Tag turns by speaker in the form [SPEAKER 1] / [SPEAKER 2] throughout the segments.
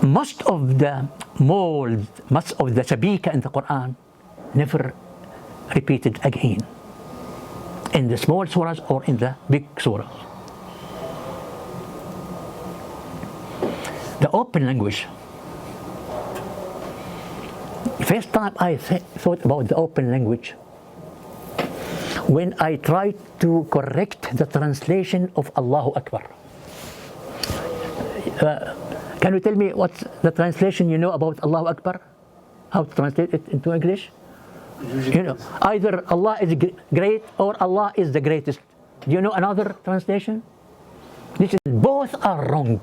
[SPEAKER 1] most of the mold, most of the sabika in the Quran never repeated again in the small surahs or in the big surahs. The open language. First time I thought about the open language when I tried to correct the translation of Allahu Akbar. Can you tell me what's the translation you know about Allahu Akbar? How to translate it into English? You know, either Allah is great or Allah is the greatest. Do you know another translation? Both are wrong,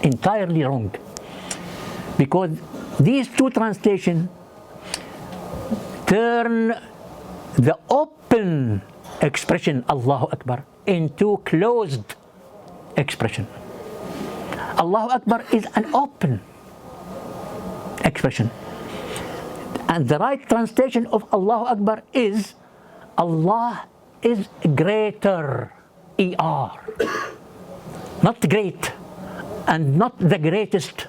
[SPEAKER 1] entirely wrong, because these two translations turn the open expression Allahu Akbar into closed expression. Allahu Akbar is an open expression, and the right translation of Allahu Akbar is Allah is greater, ER, not great and not the greatest.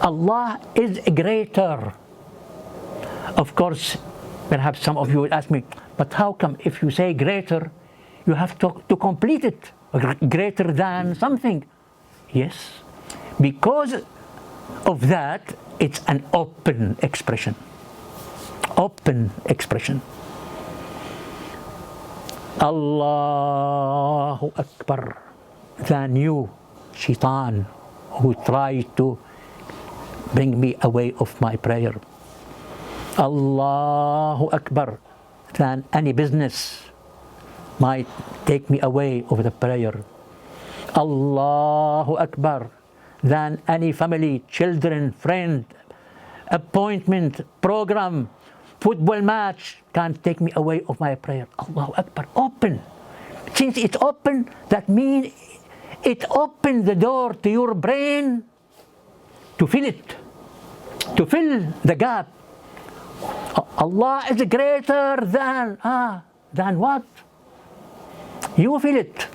[SPEAKER 1] Allah is greater. Of course, perhaps some of you will ask me, but how come if you say greater, you have to complete it, greater than something? Yes, because of that, it's an open expression. Open expression. Allahu Akbar, the new shaitan who tried to bring me away of my prayer. Allahu Akbar, than any business might take me away of the prayer. Allahu Akbar, than any family, children, friend, appointment, program, football match can't take me away of my prayer. Allahu Akbar, open. Since it's open, that means it opened the door to your brain to fill it, to fill the gap. Allah is greater than what? You feel it.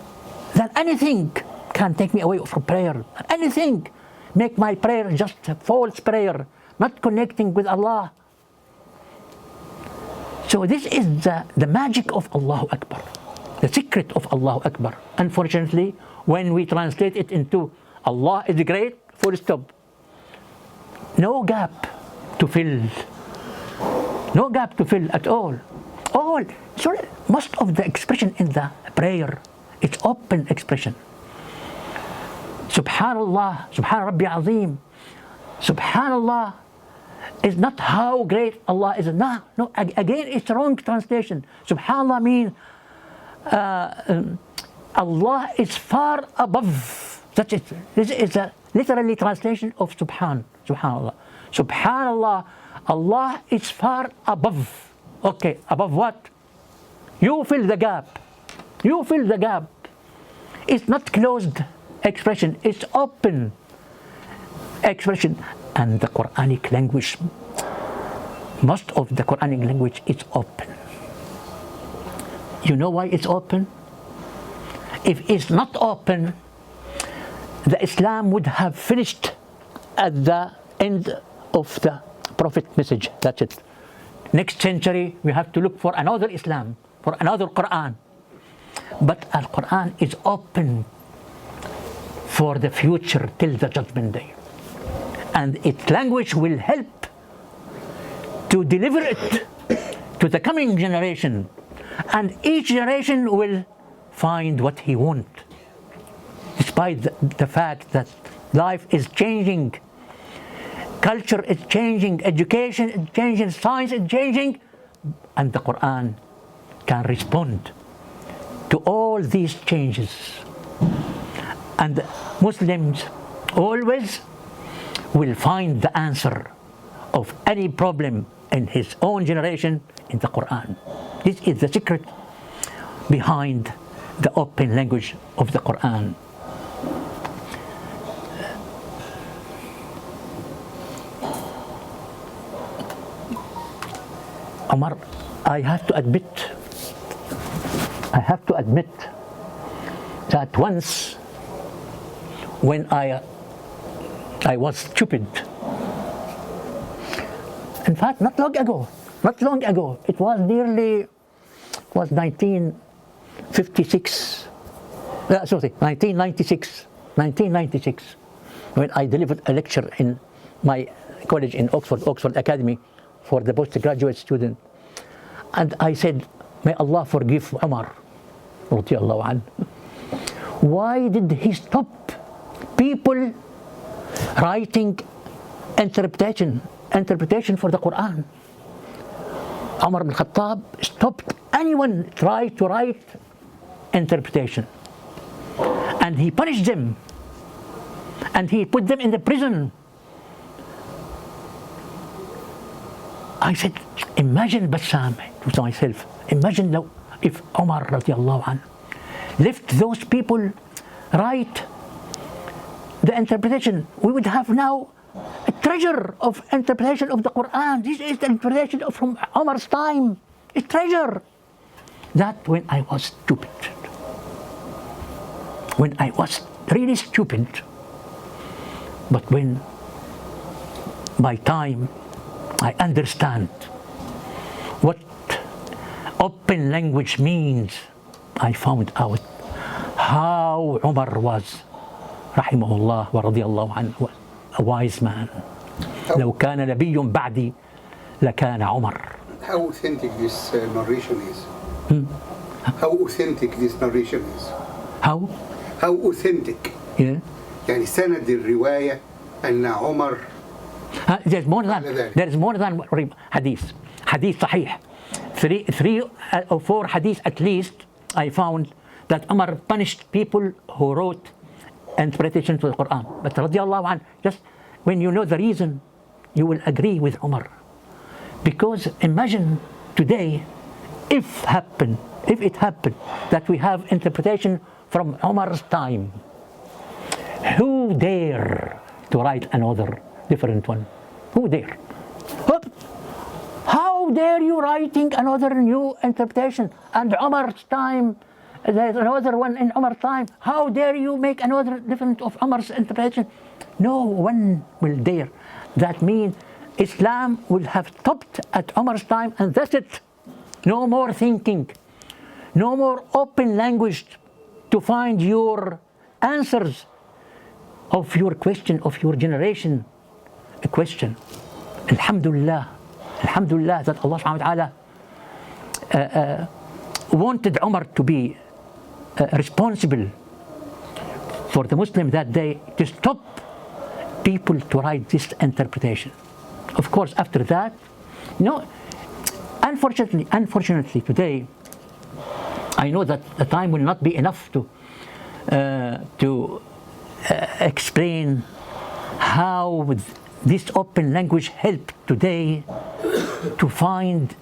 [SPEAKER 1] That anything can take me away from prayer. Anything make my prayer just a false prayer, not connecting with Allah. So this is the magic of Allahu Akbar, the secret of Allahu Akbar. Unfortunately, when we translate it into Allah is great, full stop. No gap to fill. No gap to fill at all. So most of the expression in the prayer, it's open expression. Subhanallah, Subhan Rabbi Azim. Subhanallah is not how great Allah is. No, again, it's wrong translation. Subhanallah means Allah is far above. That's it. This is a literally translation of Subhanallah. Subhanallah, Allah is far above. Okay, above what? You fill the gap. You fill the gap. It's not closed expression, it's open expression. And the Quranic language, most of the Quranic language is open. You know why it's open? If it's not open, the Islam would have finished at the end of the Prophet message. That's it. Next century, we have to look for another Islam, for another Quran. But Al-Quran is open for the future till the Judgment Day. And its language will help to deliver it to the coming generation. And each generation will find what he wants. Despite the fact that life is changing, culture is changing, education is changing, science is changing, and the Quran can respond to all these changes. And Muslims always will find the answer of any problem in his own generation in the Quran. This is the secret behind the open language of the Quran. Omar, I have to admit that once when I I was stupid. In fact, not long ago, it was 1956, 1996, when I delivered a lecture in my college in Oxford Academy, for the postgraduate student. And I said, may Allah forgive Umar, radiallahu anhu. Why did he stop people writing interpretation for the Quran? Umar ibn Khattab stopped anyone try to write interpretation. And he punished them. And he put them in the prison. I said, imagine, Bassam, to myself, imagine now if Umar radiallahu anhu left those people write the interpretation. We would have now a treasure of interpretation of the Quran. This is the interpretation from Umar's time. A treasure. That when I was stupid. When I was really stupid. But when by time I understand what open language means, I found out how Umar was, rahimahullah wa radiyallahu anhu, a wise man. لو كان نبي بعدي لكان عمر.
[SPEAKER 2] How authentic this narration is? How authentic this narration is?
[SPEAKER 1] How
[SPEAKER 2] authentic?
[SPEAKER 1] Yeah.
[SPEAKER 2] يعني سند الرواية أن عمر.
[SPEAKER 1] There's more than hadith. Hadith صحيح. Three or four hadith at least I found that Umar punished people who wrote interpretation to the Quran. But radiallahu anhu, just when you know the reason, you will agree with Umar. Because imagine today, if it happened that we have interpretation from Umar's time, who dare to write another different one? Who dare? How dare you writing another new interpretation? And Umar's time, there's another one in Umar's time. How dare you make another different of Umar's interpretation? No one will dare. That means Islam will have stopped at Umar's time, and that's it. No more thinking. No more open language to find your answers of your question, of your generation. A question. Alhamdulillah that Allah subhanahu wa ta'ala wanted Umar to be responsible for the Muslim that day, to stop people to write this interpretation. Of course, after that, unfortunately today, I know that the time will not be enough to explain how this open language helped today to find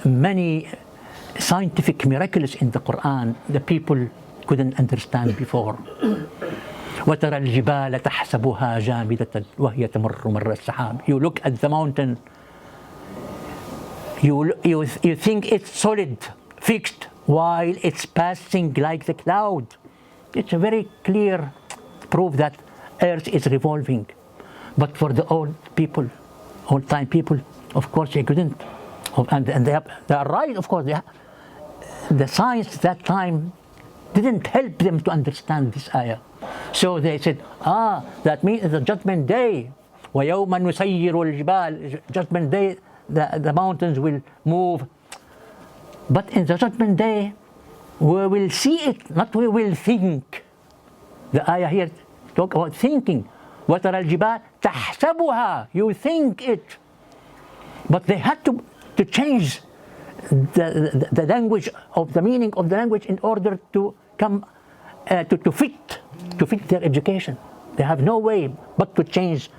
[SPEAKER 1] many scientific miracles in the Quran the people couldn't understand before. وترى الجبال تحسبها جامدة وهي تمر مر السحاب. You look at the mountain, you think it's solid, fixed, while it's passing like the cloud. It's a very clear proof that Earth is revolving. But for the old-time people, of course they couldn't. And they are right, of course. The science that time didn't help them to understand this ayah. So they said, that means it's the judgment day. وَيَوْمَ نُسَيِّرُ الْجِبَالِ. Judgment day, the mountains will move. But in the judgment day, we will see it, not we will think. The ayah here talk about thinking. وَتَرَى الْجِبَالِ تَحْسَبُهَا. You think it. But they had to change the language of the meaning of the language in order to come to fit their education. They have no way but to change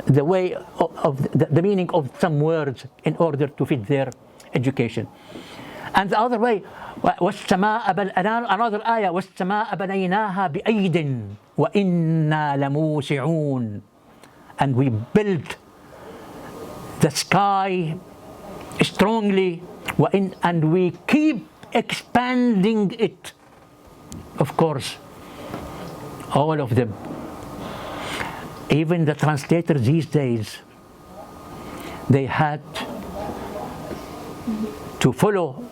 [SPEAKER 1] the way of the meaning of some words in order to fit their education. And the other way, another ayah, وَالسَّمَاءَ بَنَيْنَاهَا بِأَيْدٍ وَإِنَّا لَمُوسِعُونَ. And we built the sky strongly, and we keep expanding it. Of course, all of them even the translators these days, they had to follow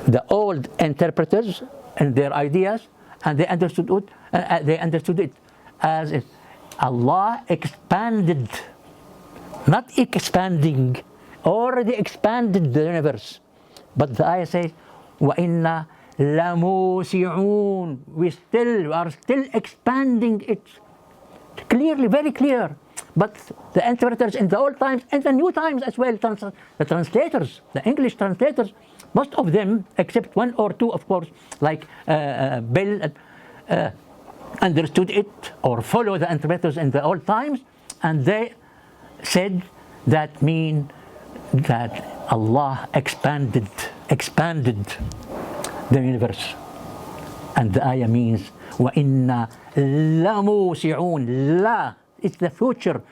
[SPEAKER 1] the old interpreters and their ideas, and they understood it as if Allah expanded, not expanding, already expanded the universe. But the ayah says, وَإِنَّا لَمُوسِعُونَ. We are still expanding it. Clearly, very clear. But the interpreters in the old times and the new times as well, the translators, the English translators, most of them, except one or two, of course, like Bell, understood it or follow the interpreters in the old times, and they said that mean that Allah expanded the universe. And the ayah means وَإِنَّا لَمُوسِعُونَ. La, it's the future.